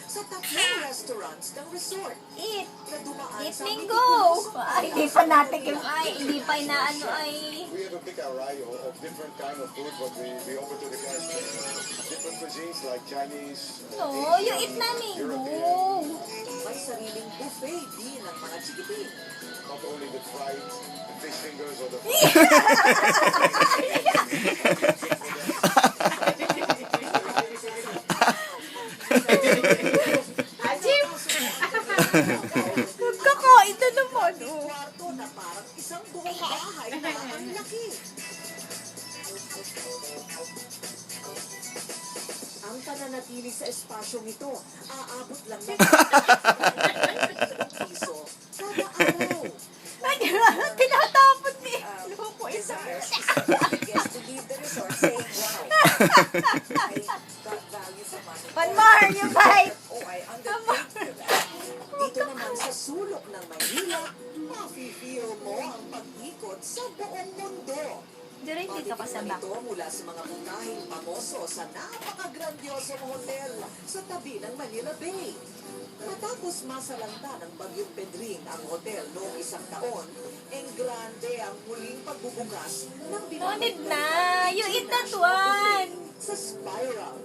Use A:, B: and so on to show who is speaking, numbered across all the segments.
A: sa tatlong restaurants ng resort
B: Eat.
A: na dumaan
B: Eat
A: sa
B: Linggo. Ay,
C: Hindi pa natin
B: hindi pa inaano ay...
D: We have a big array of different kind of food, but we offer to the guests different cuisines like Chinese,
B: No, you eat na Linggo.
A: may sariling buffet din ng mga chikiting.
D: not only the fried fish fingers or the
B: Kakain na naman, oh.
A: Kwarto na parang isang buong bahay na ang laki. Ang pananatili sa espasyong ito, aabot lang ng piso kada araw.
B: Ay, tinatapon ni Loko isa.
A: Guests to leave the resort saying, wow, I got value for money.
B: One more, you bite.
A: Oh, I underpaid for that. Dito naman sa sulok ng Maynila, mafe-feel mo ang pag-ikot sa buong mundo.
B: Direct dito ka sa back.
A: Ito mula sa mga putahing pamoso sa napaka-grandiosong hotel sa tabi ng Manila Bay. Matapos masalanta ng Bagyong Pedring ang hotel noong isang taon, grande ang muling pagbubukas ng
B: No
A: binabagay
B: need na. You eat that one.
A: sa Spiral.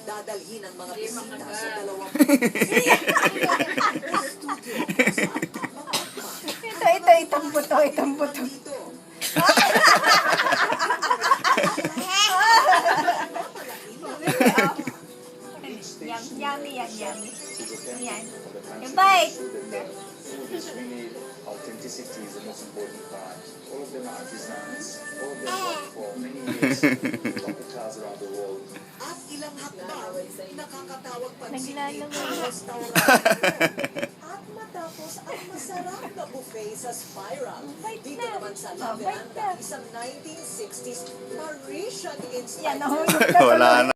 A: Dadalhin ang mga bisita sa dalawang studio.
C: itong buto.
A: Dito.
B: Yummy. Yan. You bite.
E: Food is really authenticity is the most important part. All of them are artisans. All of them work for many years in hotels around the world.
A: At ilang hakbang, nakakatawag pansinin
B: Naglalaro.
A: ang restaurant. At matapos ang masarap na buffet sa Spiral,
B: Bite
A: dito
B: na.
A: naman sa
B: Oh, bite
A: Laveranda,
B: na.
A: isang 1960s Parisian
C: Yan,
A: inspired
C: nahulog na
F: Wala na.